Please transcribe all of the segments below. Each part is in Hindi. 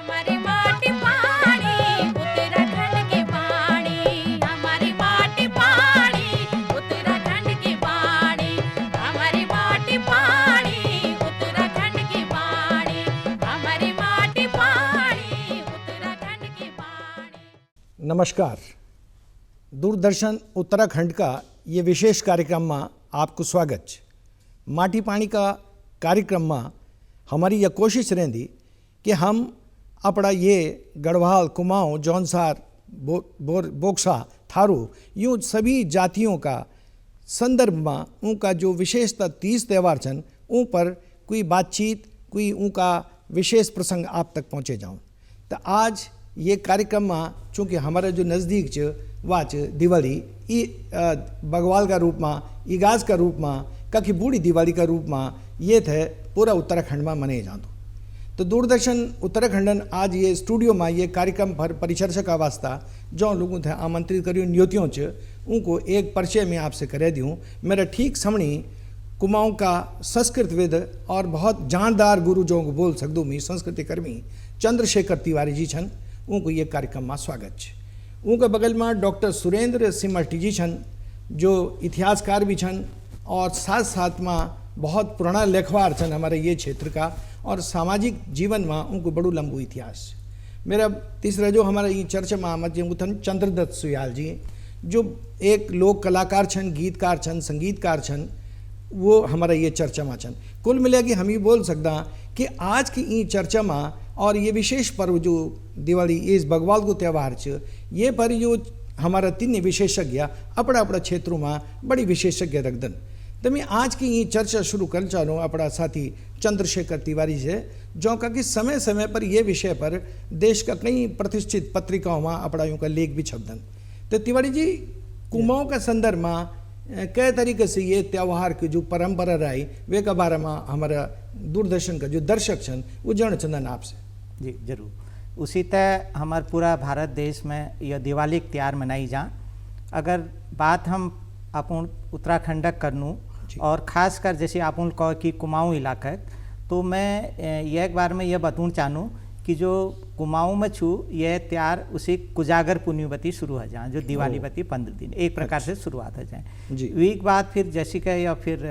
हमारी माटी पानी उत्तराखंड की वाणी, हमारी माटी पानी उत्तराखंड की वाणी, हमारी माटी पानी उत्तराखंड की वाणी, हमारी माटी पानी उत्तराखंड की वाणी। नमस्कार। दूरदर्शन उत्तराखंड का ये विशेष कार्यक्रम में आपको स्वागत है। माटी पानी का कार्यक्रम में हमारी यह कोशिश रहती कि हम अपना ये गढ़वाल, कुमाऊँ, जौनसार, बोक्सा, थारू यूँ सभी जातियों का संदर्भ में उनका जो विशेषता 30 त्यौहार छन उन पर कोई बातचीत, कोई उनका विशेष प्रसंग आप तक पहुँचे जाऊँ। तो आज ये कार्यक्रम में चूँकि हमारा जो नज़दीक च वाच दिवाली बगवाल का रूप में, इगाज का रूप में, कखी बूढ़ी दिवाली का रूप में ये थे पूरा उत्तराखंड में मनाए जाते। तो दूरदर्शन उत्तराखंडन आज ये स्टूडियो में ये कार्यक्रम पर परिचर्चा का वास्ता जो लोगों थे आमंत्रित करियो नियोतियों च उनको एक परिचय में आपसे करे दूँ। मेरा ठीक सामने कुमाऊँ का संस्कृतविद और बहुत जानदार गुरु जो बोल सकूँ मैं संस्कृति कर्मी चंद्रशेखर तिवारी जी छन, उनको ये कार्यक्रम में स्वागत है। उनके बगल में डॉक्टर सुरेंद्र सिमल्टी जी छन जो इतिहासकार भी छन और साथ साथ में बहुत पुराना लेखवार छन हमारे ये क्षेत्र का और सामाजिक जीवन में उनको बड़ो लंबू इतिहास। मेरा तीसरा जो हमारा ये चर्चा में आमद जी चंद्रदत्त सुयाल जी जो एक लोक कलाकार छन, गीतकार छन, संगीतकार छन, वो हमारा ये चर्चा में छन। कुल मिला के हम ये बोल सकता कि आज की ये चर्चा में और ये विशेष पर्व जो दिवाली इस बगवाल को त्यौहार छ ये पर जो हमारा तीन विशेषज्ञ अपना अपना क्षेत्रों में बड़ी विशेषज्ञ रखदन। तो मैं आज की ये चर्चा शुरू कर चालूँ अपना साथी चंद्रशेखर तिवारी से जो का कि समय समय पर ये विषय पर देश का कई प्रतिष्ठित पत्रिकाओं में अपना यूँ का लेख भी छपदन। तो तिवारी जी कुमाऊँ का संदर्भ में कई तरीके से ये त्यौहार की जो परंपरा रही वे के बारे में हमारा दूरदर्शन का जो दर्शक छन वो जान चंदन आपसे। जी जरूर। उसी तरह हमारे पूरा भारत देश में यह दिवाली के त्यौहार मनाई जा। अगर बात हम अपन उत्तराखंड करनू और ख़ासकर जैसे अपन कहो कि कुमाऊँ इलाका, तो मैं एक बार में यह बताऊँ चाहूँ कि जो कुमाऊँ में छू यह त्यौहार उसी कुजागर पुण्यवती शुरू हो जाए जो दिवाली बती 15 दिन एक प्रकार से शुरुआत हो जाए। वीक बाद फिर जैसे का या फिर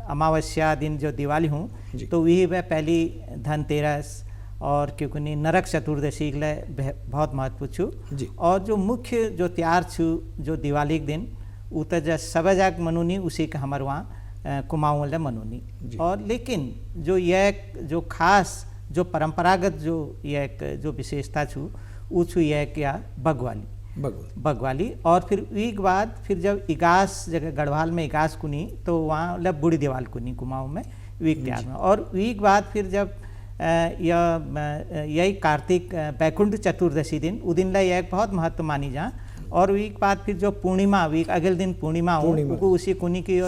अमावस्या दिन जो दिवाली हूँ तो वही वह पहली धनतेरस और क्योंकि नरक चतुर्दशी के लिए बहुत महत्व छू। और जो मुख्य जो त्यौहार छू जो दिवाली के दिन वो तो जब सब जग मनूनी उसी का हमारे वहाँ कुमाऊँ वाले मनूनी। और लेकिन जो यह जो खास जो परंपरागत जो यह जो विशेषता छू वो छू यह क्या बगवाली। और फिर वीक बाद फिर जब इगास जगह गढ़वाल में इगास कुनी तो वहाँ मतलब बूढ़ी दिवाल कुनी कुमाऊँ में वीक त्यौहार में। और वीक बाद फिर जब यही कार्तिक बैकुंठ चतुर्दशी दिन वो दिन ला एक बहुत महत्व मानी जा। और वीक बाद फिर जो पूर्णिमा वीक अगले दिन पूर्णिमा हूँ उसी कुनी की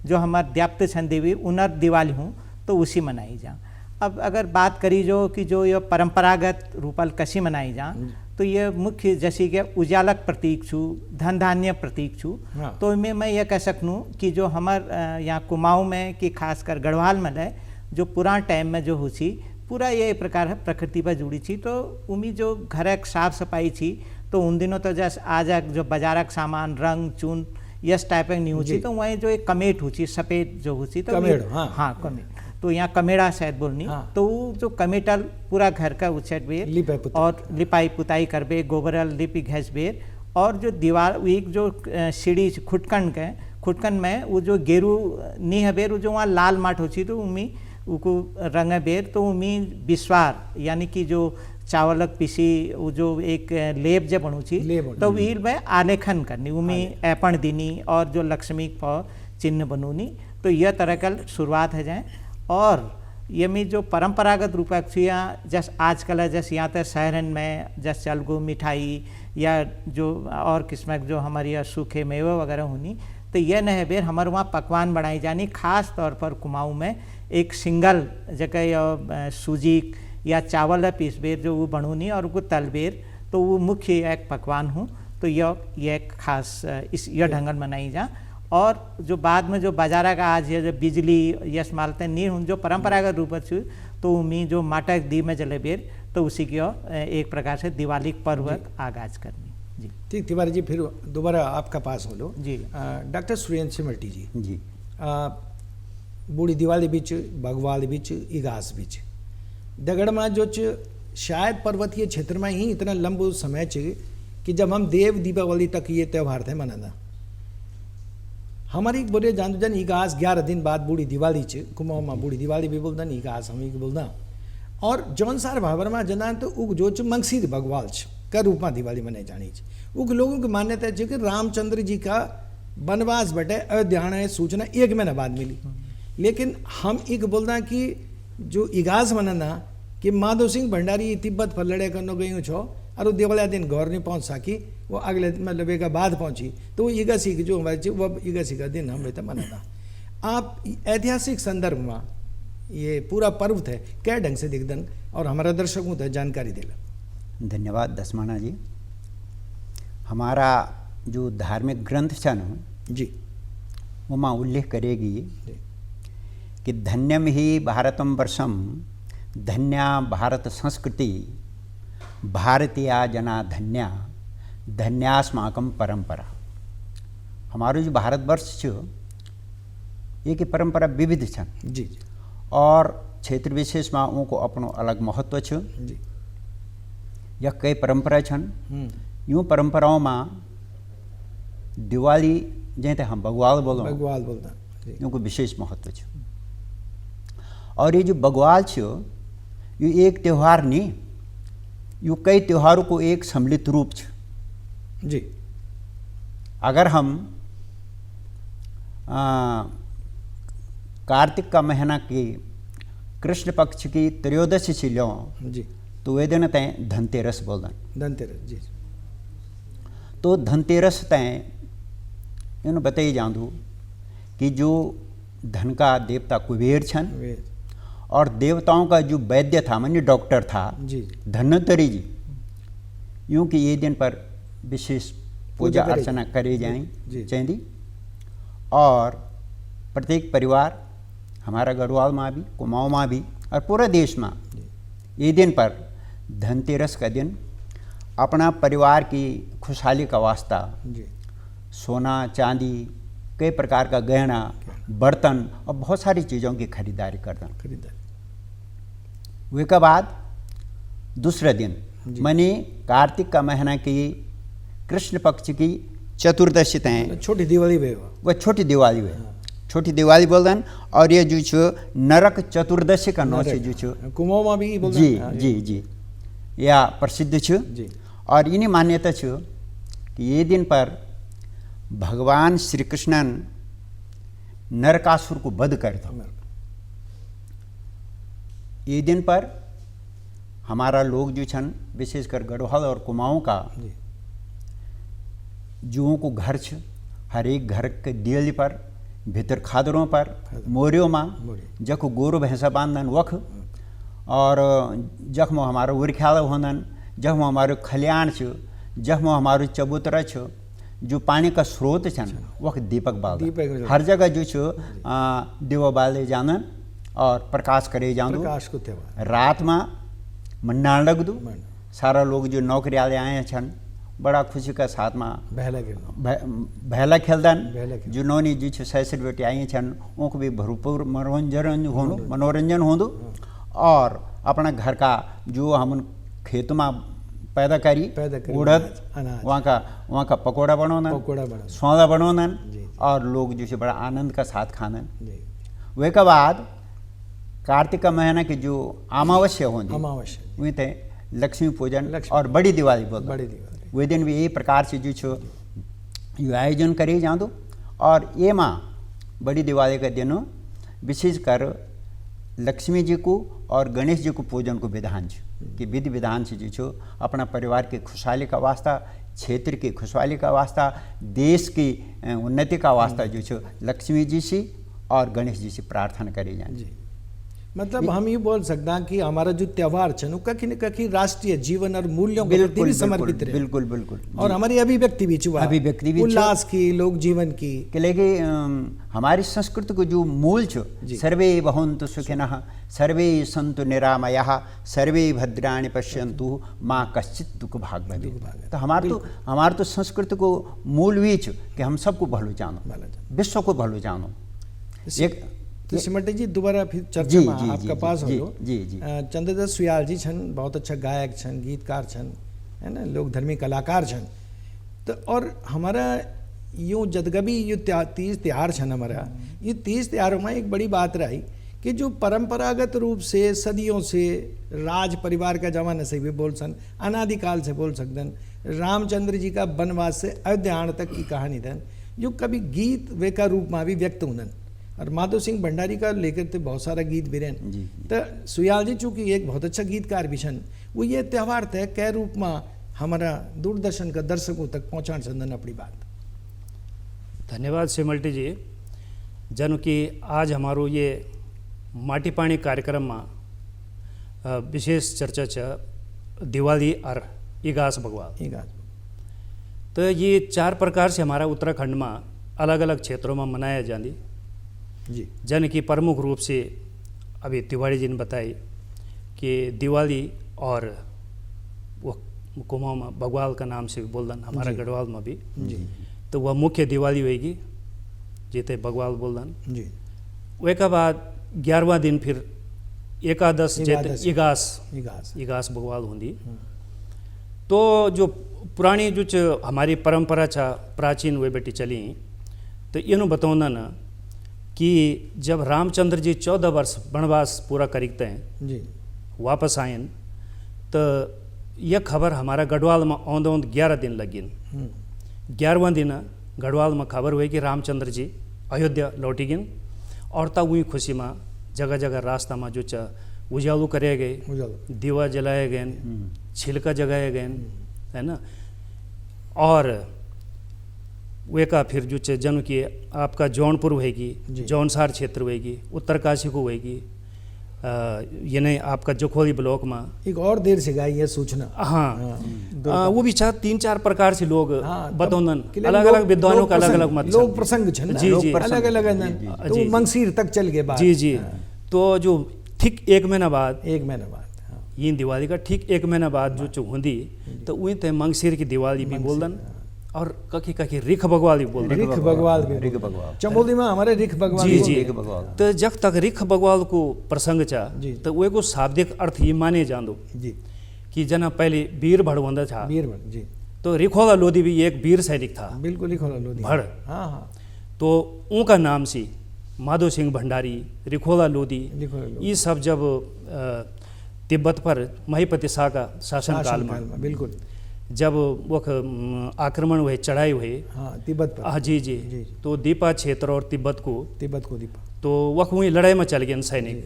जो हमारे द्याप्त छन देवी उनर दिवाली हूँ तो उसी मनाई जा। अब अगर बात करी जो कि जो ये परंपरागत रूपल कसी मनाई जा तो ये मुख्य जैसे कि उजालक प्रतीक छू, धन धान्य प्रतीक छू। तो इनमें मैं ये कह सकूँ कि जो हमार यहाँ कुमाऊँ में कि खासकर गढ़वाल में है जो पुरान टाइम में जो हुई पूरा ये प्रकार है प्रकृति पर जुड़ी थी। तो उमी जो घर साफ सफाई थी तो उन दिनों तो जैसे आज जो बाजारक सामान रंग चून यस टाइप की नहीं हुई तो वहीं जो एक कमेट हुई सफ़ेद जो हुई तो हाँ कमेट तो यहाँ कमेड़ा शायद बोलनी। तो जो कमेटल पूरा घर का उछट बेर और लिपाई पुताई कर बे गोबरल लिपि घैस बेर। और जो दीवार एक जो सीढ़ी खुटकन में वो जो गेरू नी है बेर जो वहाँ लाल माट होती तो उमी उको रंग बेर तो उमी विश्वार यानी कि जो चावलक पीसी वो जो एक लेप जब बनूची तो वीर में आलेखन करनी उमी ऐपण दिनी और जो लक्ष्मी प चिन्ह बनूनी। तो यह तरह का शुरुआत है जाए। और ये में जो परंपरागत रूप से जैसे आजकल जैसे यहाँ तक शहरन में जैसे चलगू मिठाई या जो और किस्म जो हमारी सूखे मेवे वगैरह होनी तो यह न है बेर हमारे वहाँ पकवान बनाई जानी। खास तौर पर कुमाऊँ में एक सिंगल जगह सूजी या चावल पीस बेर जो वो बनूनी और वो तल बेर तो वो मुख्य एक पकवान हूँ। तो यह खास इस यह ढंगन मनाई जा। और जो बाद में जो बाजारा का आज है जो बिजली यस मालते नहीं हूँ जो परंपरागत रूप से तो उमी जो माटक दी में जले बेर तो उसी की एक प्रकार से दिवाली पर्व आगाज करनी। जी ठीक तिवारी जी, फिर दोबारा आपका पास हो लो जी। डॉक्टर सुरेंद्र सिमल्टी जी जी बूढ़ी दिवाली बीच भगवाल बीच इगास बीच दगड़ में जो शायद पर्वतीय क्षेत्र में ही इतना लंबो समय कि जब हम देव दीपावली तक ये त्यौहार थे मनाना। हमारी बोले जान जन इगास 11 दिन बाद बूढ़ी दिवाली कुमाऊं में बूढ़ी दिवाली भी बोलता इगास हम ही बोलता। और जौन सार भावर में जना तो उग जो मंगसीर भगवाल का रूप में दिवाली मनाई जानी उग लोगों की मान्यता है कि रामचंद्र जी का वनवास बटे अयोध्या सूचना 1 महीना बाद मिली। लेकिन हम एक बोलना कि जो इगास मनाना कि माधव सिंह भंडारी तिब्बत पर लड़े करने गई छो और वो दिवाली दिन घर नहीं पहुंच सकी, वो अगले मतलब एक बाद पहुंची, तो वो इगासी जो हमारे वो इगासी का दिन हम मनाना। आप ऐतिहासिक संदर्भ में ये पूरा पर्व थे क्या ढंग से दिखदन और हमारा दर्शकों तक जानकारी दिला। धन्यवाद दसमाना जी। हमारा जो धार्मिक ग्रंथ छन जी वो माँ उल्लेख करेगी कि धन्यम ही भारतम वर्षम धन्या भारत संस्कृति भारतीया जना धन्या धन्यास्माकम परंपरा। हमारो जो भारतवर्ष छ ये की परंपरा विविध छन जी और क्षेत्र विशेष में उनको अपनो अलग महत्व छ। जी यह कई परंपरा छन। यूँ परंपराओं में दिवाली जैसे हम बगवाल बोलो भगवाल बोलता उनको विशेष महत्व छ। और ये जो बगवाल छ ये एक त्यौहार नहीं, ये कई त्योहारों को एक सम्मिलित रूप छ। जी अगर हम कार्तिक का महीना की कृष्ण पक्ष की त्रयोदशी से लो जी तो वे दिन तय धनतेरस बोलन। धनतेरस जी तो धनतेरस तय इन बताई जाऊँ कि जो धन का देवता कुबेर छन वे और देवताओं का जो वैद्य था मानी डॉक्टर था जी धन्वंतरी जी, यूँ कि ये दिन पर विशेष पूजा करे अर्चना करे जी। जाए चाहिए। और प्रत्येक परिवार हमारा गढ़वाल में भी कुमाऊं में भी और पूरा देश में ये दिन पर धनतेरस का दिन अपना परिवार की खुशहाली का वास्ता जी सोना चांदी कई प्रकार का गहना बर्तन और बहुत सारी चीज़ों की खरीदारी करता। खरीदारी वे के बाद दूसरा दिन जी। मानी कार्तिक का महीना की कृष्ण पक्ष की चतुर्दशी तय छोटी दिवाली वे वह छोटी दिवाली हुई छोटी दिवाली बोलते। और ये जो छो नरक चतुर्दशी का नाम से जो छो कुमाऊं में भी बोलते जी हैं। जी जी या प्रसिद्ध छो। जी और इन्हीं मान्यता छो कि ये दिन पर भगवान श्री कृष्णन नरकासुर को वध कर था। ये दिन पर हमारा लोग जो छन विशेषकर गढ़वाल और कुमाऊं का जी जुओं को घर छ हर एक घर के दियल पर भीतर खादरों पर मोरियों में जख गोरु भैंसा बांधन वख और जख में हमारा उरख्याल होनन जख में हमारो खलियान छ जख में हमारो चबूतरा छ जो पानी का स्रोत छन वह दीपक बाल दीपक हर जगह जो छो दिवा बाले जानन और प्रकाश करे जान प्रकाश को त्योहार रात में मन्ना लग दो मन सारा लोग जो नौकरी वाले आए छन बड़ा खुशी का साथ में बहला गिरना भैला खेलदन बहला खेल जो नौनी जी छो सैसठ बेटी आई छन उनको भी भरपूर मनोरंजन होंदो और अपना घर का जो हम खेत में पैदा करी उड़द अनाज वहाँ का पकौड़ा बनोनन पकौड़ा बना सौदा बनोनन जी। और लोग जो है बड़ा आनंद का साथ खानन। जी वे के बाद कार्तिक का महीना की जो अमावस्या होती अमावस्या वही थे लक्ष्मी पूजन लक्ष्मी और बड़ी दिवाली बोल बड़ी दिवाली वे दिन भी यही प्रकार से जो छो ये आयोजन करे जान दो। और ये माँ बड़ी दिवाली का दिन विशेषकर लक्ष्मी जी को और गणेश जी को पूजन को विधान छ कि विधि विधान से जो छो अपना परिवार की खुशहाली का वास्ता क्षेत्र की खुशहाली का वास्ता देश की उन्नति का वास्ता जो छो लक्ष्मी जी से और गणेश जी से प्रार्थना करे जाए। जी मतलब हम ये बोल सकता हैं कि हमारा जो त्योहार छन कखी न कखी राष्ट्रीय जीवन और मूल्यों के प्रति भी समर्पित रहे। बिल्कुल बिल्कुल और हमारी अभिव्यक्ति भी छुआ, अभिव्यक्ति भी छो। उल्लास की, लोक जीवन की। लेके हमारी संस्कृति को जो मूल छो, सर्वे भवन्तु सुखिनः, सर्वे सन्तु निरामयः, सर्वे भद्राणि पश्यन्तु, माँ कश्चित् दुख भाग भवेत्। तो हमार तो संस्कृति को मूल भी छो कि हम सबको भलो जानो, विश्व को भलो जानो। एक तो सिमटे जी दोबारा फिर चर्चा में आपका पास हो चंद्रदत्त सुयाल जी छन, बहुत अच्छा गायक छन, गीतकार छन, है ना, लोक धर्मी कलाकार छन। तो और हमारा यूँ जदगबी ये तीज त्योहार छन हमारा, ये तीज त्योहारों में एक बड़ी बात रही कि जो परंपरागत रूप से सदियों से राज परिवार का जमाने से भी बोल सन, अनादिकाल से बोल सकते, रामचंद्र जी का वनवास से अयोध्या आने तक की कहानी धन जो कभी गीत वे का रूप में भी व्यक्त हुनन। और माधो सिंह भंडारी का लेकर तो बहुत सारा गीत भी रहन। तो सुयाल जी चूँकि एक बहुत अच्छा गीतकार भी छन, वो ये त्यौहार थे कै रूप में हमारा दूरदर्शन का दर्शकों तक पहुँचाण संदन अपनी बात। धन्यवाद सिमल्टी जी। जन कि आज हमारो ये माटी पानी कार्यक्रम में विशेष चर्चा छ दिवाली और इगास भगवान। तो ये 4 प्रकार से हमारा उत्तराखंड में अलग अलग क्षेत्रों में मनाया जाती जी। जन की प्रमुख रूप से अभी तिवारी जी ने बताई कि दिवाली और वो कुमाऊँ में बगवाल का नाम से बोलदन, हमारा गढ़वाल में भी जी। तो वह मुख्य दिवाली होगी जीते बगवाल बोलदन जी। वे के बाद 11वां दिन फिर एकादश जेत इगास बगवाल होंगी। तो जो पुरानी जो हमारी परंपरा छा प्राचीन वे बेटी चली, तो इन्हों बताऊना ना कि जब रामचंद्र जी 14 वर्ष वनवास पूरा करते हैं जी, वापस आयन, तो यह खबर हमारा गढ़वाल में औंद 11 दिन लगिन। 11वां दिन गढ़वाल में खबर हुई कि रामचंद्र जी अयोध्या लौटी गिन। और तब वही खुशी में जगह जगह रास्ता में जो उजालू करे गए, दीवा जलाए गए, छिलका जगाए गए, है ना। और वे का फिर जो जन की आपका जौनपुर होगी, जौनसार क्षेत्र होगी, उत्तरकाशी को होगी, ये नहीं आपका जखोली ब्लॉक में एक और देर से गई है सूचना। हाँ, वो भी 3-4 प्रकार से लोग बतौन अलग अलग विद्वानों का अलग अलग मत, लोग प्रसंग छन जी जी अलग अलग तो मंगसीर तक चल गए बात। जी जी। तो जो ठीक 1 महीना बाद ये दिवाली का ठीक 1 महीना बाद जो होंगी, तो वही ते मंगसीर की दिवाली भी बोलदन। और कखी कखी रिख बगवाल भी बोल रिख बगवाल चमोली में हमारे रिख बगवाल। जी जी। तो जब तक रिख बगवाल को प्रसंग चा, तो वे को शाब्दिक अर्थ ये माने जानो जी कि जना पहले वीर भड़ होंदा था। जी। तो रिखोला लोधी भी एक वीर सैनिक था। बिल्कुल रिखोला लोधी भड़। हाँ। तो उनका नाम से माधो सिंह भंडारी, रिखोला लोधी, ये सब जब तिब्बत पर महिपति शाह का शासन काल में बिल्कुल जब वो आक्रमण हुए, चढ़ाई हुए तिब्बत पर। हाँ जी जी। तो दीपा क्षेत्र और तिब्बत को दीपा तो वह वही लड़ाई में चल गए सैनिक।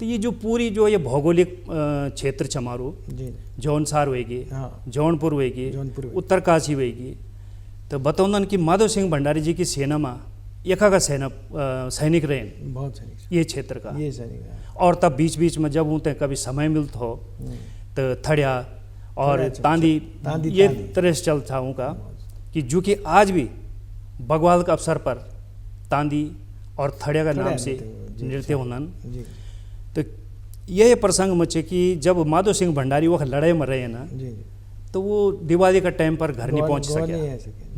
तो ये जो पूरी जो ये भौगोलिक क्षेत्र चमारो जौनसार होगी, जौनपुर होगी, उत्तरकाशी होगी, तो बतौन कि माधो सिंह भंडारी जी की सेना में एका का सैनिक रहे बहुत ये क्षेत्र का। ये सैनिक और तब बीच बीच में जब उनते कभी समय मिलता हो तो थड़िया और तांदी ये तरह से चलता हूँ का कि जो कि आज भी बगवाल के अवसर पर तांदी और थड़िया का नाम से नृत्य होनन। तो ये प्रसंग मुझे कि जब माधो सिंह भंडारी वो लड़ाई में रहे ना, तो वो दिवाली का टाइम पर घर नहीं पहुँच सके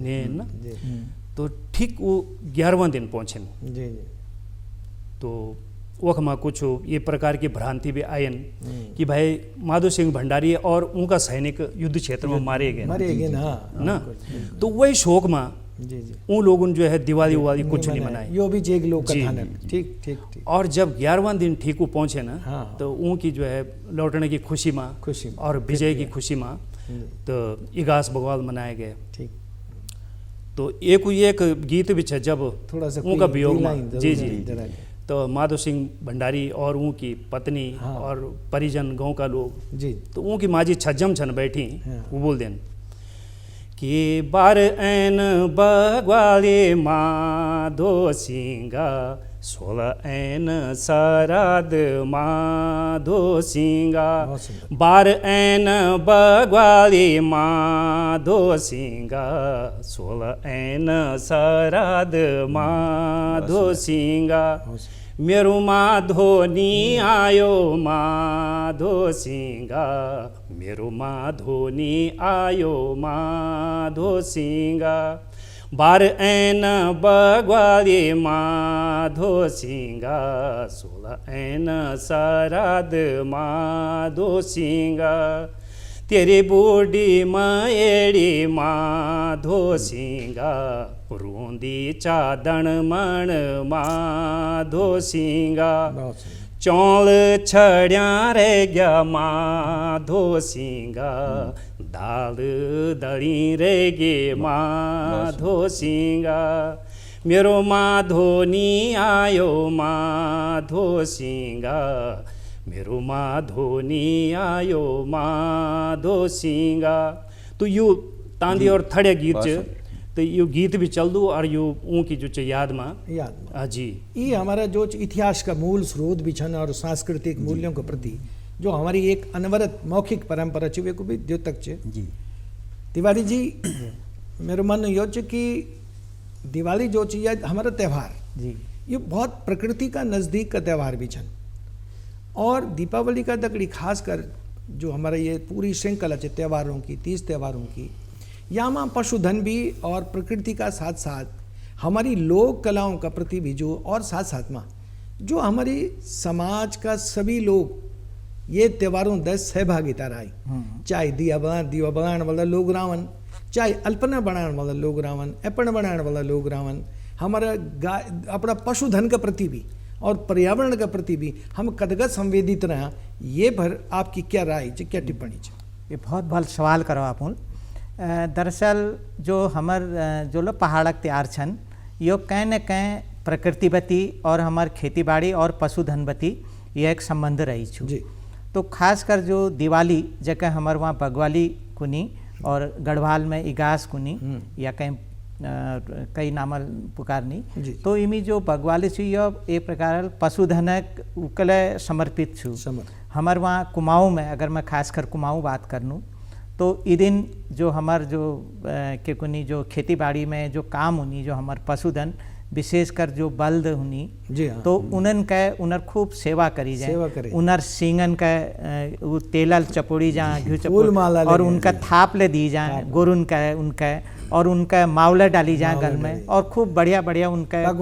नहीं ना। तो ठीक वो 11वां दिन पहुँचे। तो वह कुछ ये प्रकार की भ्रांति भी आयन कि भाई माधो सिंह भंडारी और उनका सैनिक युद्ध क्षेत्र में मारे गए ना। तो वही शोक में उन लोगों जो है दिवाली वाली कुछ नहीं मनाए। यो भी एक लोग कथा है। ठीक ठीक ठीक। और जब 11वां दिन ठीक वो पहुंचे ना, तो उनकी जो है लौटने की खुशी में और विजय की खुशी में तो इगास बगवाल मनाए गए। ठीक। तो एक गीत भी है जब उनका वियोग में। जी जी। तो माधो सिंह भंडारी और उनकी पत्नी और परिजन गांव का लोग जी, तो उनकी माजी छज्जम छन बैठी, वो बोल देन कि बार ऐन बगवाले माधो सिंह 16 ऐन सराद माधो सिंगा, बहुत सुंदर। 12 ऐन बग्वाली माधो सिंगा, 16 ऐन सराद माधो सिंगा, मेरो माधो नि आयो माधो सिंगा, मेरो माधो नि आयो माधो सिंगा, 12 ऐन बग्वाली माधो सिंगा, 16 ऐन सराद माधो सिंगा, तेरी बूढ़ी मयेड़ी माधो सिंगा, रूंदी चादण मण माधो सिंगा, बहुत सुंदर। चौल छड़िया रे गया माधो सिंगा, दाल दड़ी रे गे माधो सिंगा, मेरो माधो नि आयो माधो सिंगा, मेरो माधो नि आयो माधो सिंगा। तो यो तांदी और थड़े गीत च, तो यो गीत भी चल दो और यो उनकी जो च याद में जी ये हमारा जो इतिहास का मूल स्रोत भी छन और सांस्कृतिक मूल्यों के प्रति जो हमारी एक अनवरत मौखिक परंपरा छे वे को भी द्योतक छे। जी तिवारी जी मेरो मन यो छे कि दिवाली जो छे ये हमारा त्यौहार जी ये बहुत प्रकृति का नज़दीक का त्यौहार भी छन और दीपावली का दकड़ी खास कर जो हमारा ये पूरी श्रृंखला है त्योहारों की 30 त्योहारों की यहाँ पशुधन भी और प्रकृति का साथ साथ हमारी लोक कलाओं का प्रति भी जो और साथ साथ में जो हमारी समाज का सभी लोग ये त्योहारों में सहभागिता रही, चाहे दिया बनाने वाला लोग रावण, चाहे अल्पना बनाने वाला लोग रावण, एपण बनाने वाला लोग रावण, हमारा अपना पशुधन के प्रति भी और पर्यावरण के प्रति भी हम कदगत संवेदित रहा। ये पर आपकी क्या राय है, क्या टिप्पणी है? ये बहुत भल सवाल करो आप। दरअसल जो हमर जो लो पहाड़क त्यार छन यो कहीं न कहीं प्रकृतिवती और हमार खेती बाड़ी और पशुधनवती ये एक संबंध रही छू। तो खासकर जो दिवाली जगह हमार वहाँ बगवाली कुनी और गढ़वाल में इगास कुनी या कहीं कई नामल पुकारनी, तो इमी जो बगवाली छू यो एक प्रकार पशुधनक उकले समर्पित छू। हमार वहाँ कुमाऊँ में अगर मैं खासकर कुमाऊँ बात करनूँ तो ई दिन जो हमार जो के कुनी जो खेती बाड़ी में जो काम हुनी जो हमार पशुधन विशेषकर जो बल्द हुनी तो उनन के उनर खूब सेवा करी जाए, उनर सींगन के वो तेलल चपोड़ी जहाँ घी चपोड़ी और उनका थाप ले दी जाए गोरुन का उनका और उनका मावला डाली जाए गल में और खूब बढ़िया बढ़िया उनका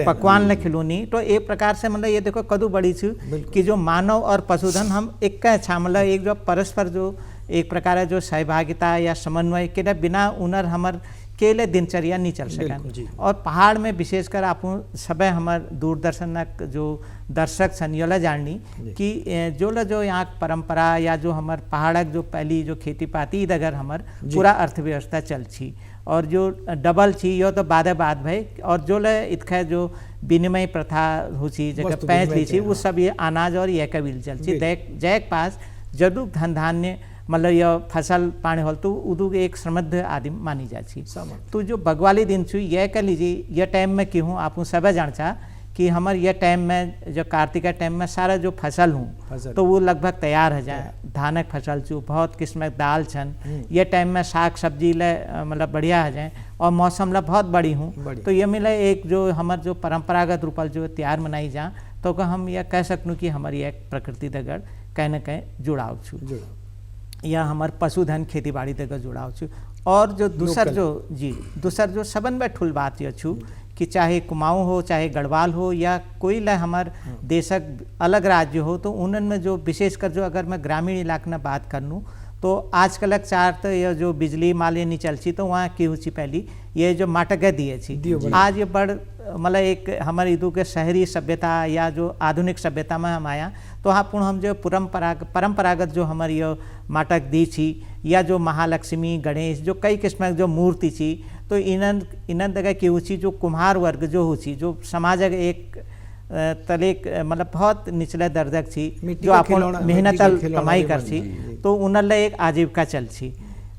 पकवान ने खिलौनी। तो एक प्रकार से मतलब ये देखो कदू बड़ी छू कि जो मानव और पशुधन हम एक का अच्छा मतलब एक जो परस्पर जो एक प्रकार जो सहभागिता या समन्वय के बिना उनर हमर केले दिनचर्या नहीं चल सकन। और पहाड़ में विशेषकर आप सब हमार दूरदर्शन जो दर्शक सन योला जाननी कि जो यहाँ परंपरा या जो हमार पहाड़क जो पहली जो खेती पाती अगर हमार पूरा अर्थव्यवस्था चल छी और जो डबल छी यो तो बाद भाई और जो इतखा जो विनिमय प्रथा हो छी जगह पैंच ली छी वो सब ये अनाज और ये कबील चल छी जैक पास जदू धन धान्य मतलब यह फसल पाने होल तो उदू एक समृद्ध आदि मानी जाती। तो जो बगवाली दिन छू यह कह लीजिए यह टाइम में क्यों आप सब जान चा कि हमार यह टाइम में जो कार्तिका टाइम में सारा जो फसल हूँ तो वो लगभग तैयार हो जाए। धानक फसल छू बहुत किस्म दाल छन यह टाइम में साग सब्जी ले मतलब बढ़िया हो जाए और मौसम ला बहुत बड़ी हूँ तो ये मिले एक जो हमार जो परंपरागत रूप जो त्यार मनाई जा तो हम यह कह सकूँ कि हमारी एक प्रकृति दगड़ कहीं न कहीं जुड़ाव छू या हमार पशुधन खेती बाड़ी तक जुड़ाव छू। और जो दूसर जो सबन में ठुल बात यह छू कि चाहे कुमाऊँ हो चाहे गढ़वाल हो या कोई ला हमार देशक अलग राज्य हो तो उनन में जो विशेषकर जो अगर मैं ग्रामीण इलाके में बात करनूँ तो आजकल चार तो यह जो बिजली माले नहीं चल ची तो वहाँ की हुई पहली ये जो माटक दिए छी आज ये बड़ मतलब एक हमारे इधू के शहरी सभ्यता या जो आधुनिक सभ्यता में हम आया तो वहाँ पुनः हम जो परंपरागत जो हमारी ये माटक दी छी या जो महालक्ष्मी गणेश जो कई किस्म जो मूर्ति छी तो इनन जगह की हुई जो कुम्हार वर्ग जो हुई जो समाज एक तलेक मतलब बहुत निचले दर्जक छी जो आप मेहनत कमाई कर छी तो उनल एक आजीविका चल छी।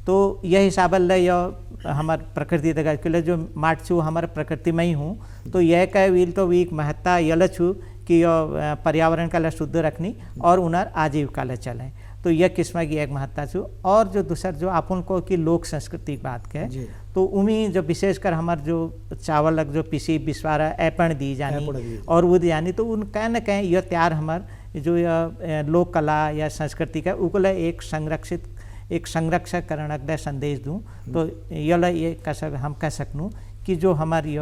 तो यह हिसाब यह हमार प्रकृति दगा के जो माट छू हमारे प्रकृति में ही हूँ तो यह कह वील तो वीक महत्ता यल छू कि यो पर्यावरण का ला शुद्ध रखनी और उनर आजीविका ला चले तो यह किस्म की एक महत्ता छू। और जो दूसर जो अपन को कि लोक संस्कृति की बात कहे तो उमी जो विशेषकर हमार जो चावल जो पिसी बिस्वारा ऐपण दी जानी और वो जानी तो उन कहीं न कहीं यह त्यार हमार जो यह लोक कला या संस्कृति का उको एक संरक्षित एक संरक्षक करण संदेश दूँ तो ये हम कह सकूँ कि जो हमारी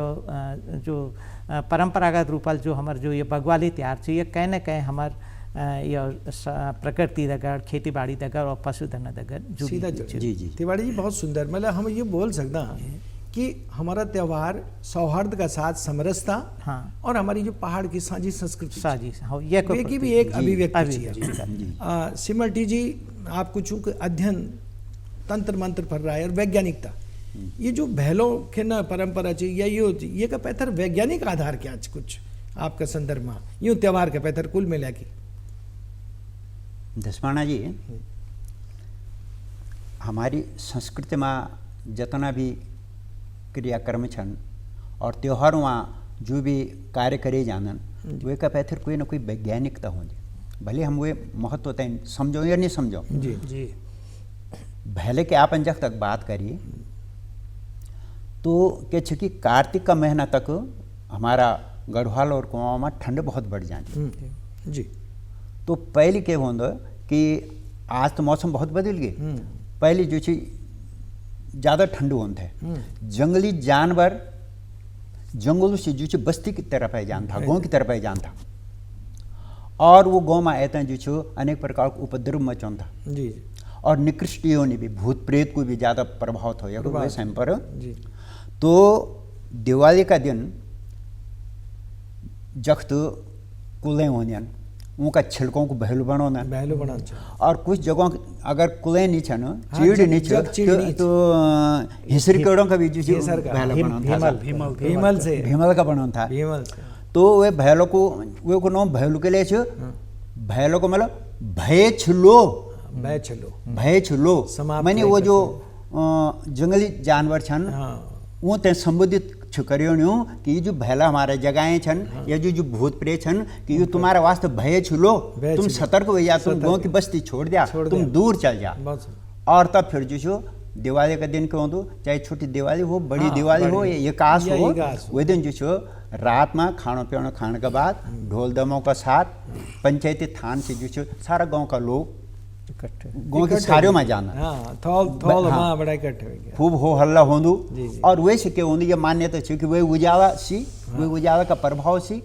जो परंपरागत रूपल जो हमार जो ये बगवाली त्यार ये कहीं न कहीं हमार प्रकृति दगर खेती बाड़ी दगर और पशुधन दगर सीधा जी जी तिवारी जी बहुत सुंदर मतलब हम ये बोल सकते हैं कि हमारा त्यौहार सौहार्द का साथ समरसता और हमारी जो पहाड़ की साझी संस्कृति ये की भी एक अभिव्यक्ति है। सिमरटी जी आपको चूंकि अध्ययन तंत्र मंत्र पर रहा है और वैज्ञानिकता ये जो भैलों के न परंपरा चाहिए ये का पैथर वैज्ञानिक आधार क्या कुछ आपका संदर्भ में यूँ त्यौहार के पैथर कुल मिला की दसवाना जी हमारी संस्कृति में जितना भी क्रियाक्रम छन और त्योहारों में जो भी कार्य करे जानन वे का पैथर कोई ना कोई वैज्ञानिकता हो भले हम वे महत्व तय समझो या नहीं समझो जी जी भले के आप जब तक बात करिए तो क्या कि कार्तिक का महीना तक हमारा गढ़वाल और कुआं में ठंड बहुत बढ़ जाती जी तो पहले क्या होता कि आज तो मौसम बहुत बदल गए पहले जो चीज ज़्यादा ठंड होता है जंगली जानवर जंगलों से जो बस्ती की तरफ है जान था गाँव की तरफ है जान था और वो गाँव में आते हैं जो अनेक प्रकार का उपद्रव मचान था जी और निकृष्टियों ने भी भूत प्रेत को भी ज़्यादा प्रभावित हो समय पर तो दिवाली का दिन जख्त कुलें होने उनका छिलकों को बहलू बनाना और कुछ जगहों अगर कुलें नहीं छन चीड़ नहीं छन तो हिसरी कड़ों का भी भीमल का बनाना था तो वे भैलों को वे को नाम भैलू के लिए भैलों को मतलब भय छुलो माने वो जो जंगली जानवर छन वो ते संबोधित करियो कि ये जो भैला हमारे जगहें छन या जो भूत प्रेत छन कि ये तुम्हारा वास्ते भय छुलो तुम सतर्क हो जा तुम गाँव की बस्ती छोड़ दिया तुम दूर चल जा और तब फिर जो दिवाली का दिन क्यों दो चाहे छोटी दिवाली हो बड़ी दिवाली हो या एकास हो वही दिन जो रात में खाना पीना खाने के बाद ढोल दमों का साथ पंचायती थान से जो सारा गाँव का लोग गाँव के सारे में जाना खूब हो हल्ला होंदू और वैसे क्या होंदी ये मान्यता है कि वही उजाला का प्रभाव सी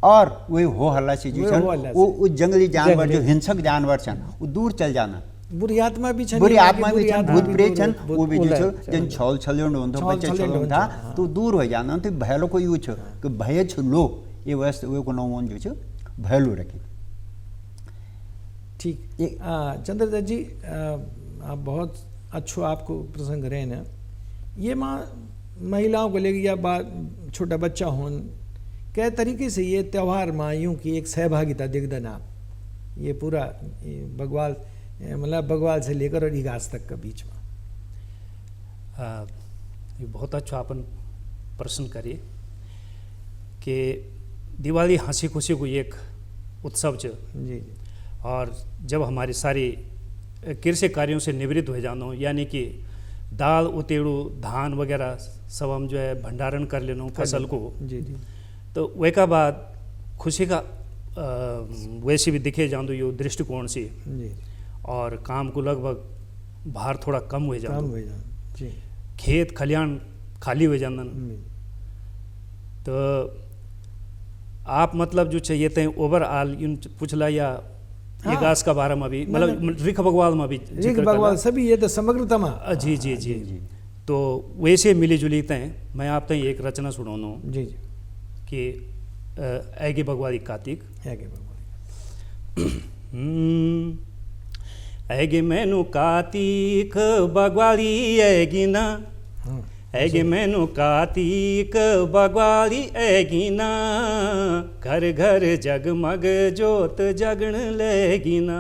और वही हो हल्ला सी जो वो जंगली जानवर जो हिंसक जानवर छन वो दूर चल जाना बुरी आत्मा भी छन भूत प्रेत छन वो भी जो जन छल छलों होंदो बच्चे छलों था तो दूर हो जाना तो भैलो को यूँ छो कि भय छुलो ये वैसे वो को नाम जो छो भैलू रखी। ठीक चंद्रदत्त जी आप बहुत अच्छो आपको प्रसंग रहे न ये माँ महिलाओं को लेकर या छोटा बच्चा होन कै तरीके से ये त्यौहार माँ यूँ की एक सहभागिता दिग्दन आप ये पूरा बगवाल मतलब बगवाल से लेकर और इगास तक का बीच में ये बहुत अच्छा अपन प्रश्न करिए कि दिवाली हंसी खुशी को एक उत्सव च जी और जब हमारी सारी कृषि कार्यों से निवृत्त हो जाना यानी कि दाल उतेड़ू धान वगैरह सब हम जो है भंडारण कर लेना फसल को जी जी तो वे का बाद खुशी का वैसे भी दिखे जान यो दृष्टिकोण से जी और काम को लगभग भार थोड़ा कम हो जाए जी खेत खलियान खाली हो जान तो आप मतलब जो चाहिए थे ओवरऑल इन पूछला या इगास का बारे में भी मतलब रिख बगवाल में भी रिख बगवाल सभी ये तो समग्रता में जी जी जी तो वैसे मिली जुली तय मैं आप तय एक रचना सुनाऊँ जी जी कि ऐगे बगवाली कार्तिक ऐगे मैनू कार्तिक बगवाली ऐगी ना ऐगे मैनू कार्तिक बगवाली ऐगी ना घर घर जगमग जोत जगण लेगी ना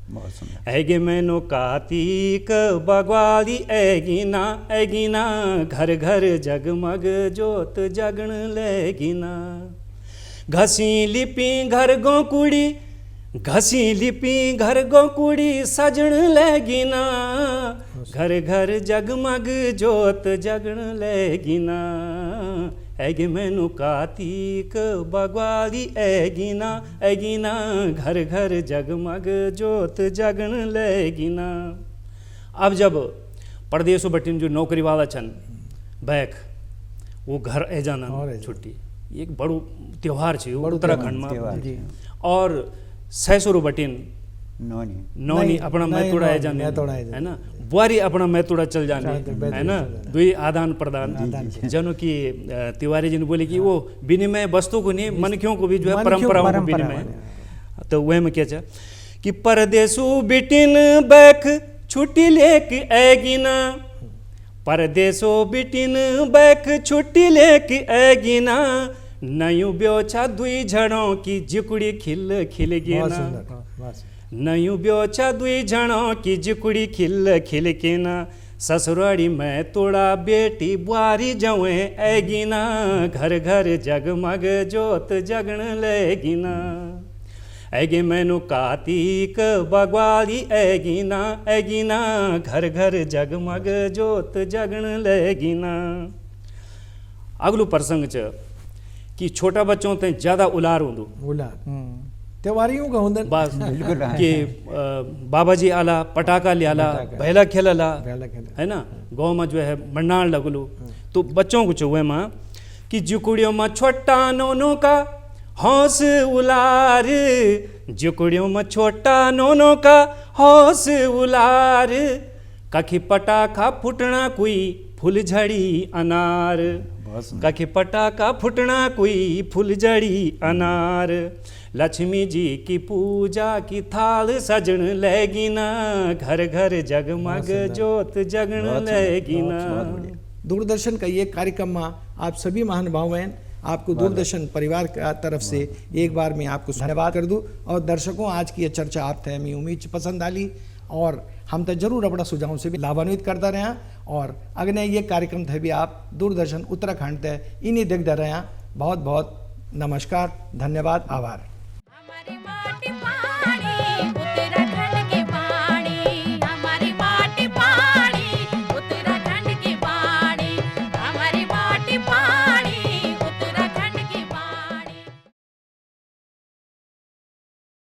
बहुत सुंदर। ऐगे मैनो कार्तिक बगवाली ऐगिना घर घर जगमग जोत जगण लेगिना। घसी लिपि घर गो कुड़ी घसी लिपि घर गो कुड़ी सजण लेगिना। घर घर जगमग जोत जगण लेगिना। ऐगे मैनु कार्तिक बगवाली ऐगिना घर घर जगमग जोत जगण लेगिना। अब जब परदेशों बटिन जो नौकरी वाला छन बैक वो घर ए जाना छुट्टी एक बड़ो त्योहार छे उत्तराखंड में। और सैसुरु बटिन नौनी अपना मैतुड़ा ए जाने है ना, बुआरी अपना मैतुड़ा चल जाने है ना, दुई आदान प्रदान जनो की तिवारी जी ने बोले कि वो विनिमय वस्तु को नहीं मनख्यों को भी जो है परंपराओं को विनिमय। तो वह में क्या चाह कि परदेसु बिटिन बैख छुट्टी लेके ऐगिना। परदेसो बिटिन बैख छुट्टी लेके ऐगिना। नयू ब्योचा दुई झड़ों की जिकुड़ी खिल खिल गिना। नयू ब्योचा दुई झड़ों की जिकुड़ी खिल खिल गिना। ससुराड़ी में तोड़ा बेटी बुआरी जवे ऐगिना। घर घर जगमग जोत जगण लेगिना। ऐगे मैनु कार्तिक बगवाली ऐगिना घर घर जगमग जोत जगण लेगिना। अगलो प्रसंग च कि छोटा बच्चों ते ज्यादा उलार होंदो त्योहारियों का होंदन बस कि बाबा जी आला पटाखा लियाला भैला खेलला है ना, गाँव में जो है मन्नाड़ लगलो। तो बच्चों को चौवे माँ कि जुकुड़ियों में छोटा नोनो का हौस उलार। जुकुड़ियों में छोटा नोनो का हौस उलार। कखी पटाखा फुटना कोई फुलझड़ी अनार। कखी पटाखा फुटना कोई फुलझड़ी अनार। लक्ष्मी जी की पूजा की थाल सजण लेगिना। घर घर जगमग जोत जगण लेगिना। दूरदर्शन का ये कार्यक्रम में आप सभी महानुभाव हैं, आपको दूरदर्शन परिवार का तरफ से एक बार मैं आपको धन्यवाद कर दूं। और दर्शकों आज की ये चर्चा आप थे मैं उम्मीद पसंद आली और हम तो जरूर अपना सुझाव से भी लाभान्वित करता रहे। और अगले ये कार्यक्रम थे भी आप दूरदर्शन उत्तराखंड थे इन्हीं देखते रहे। बहुत बहुत नमस्कार, धन्यवाद, आभार।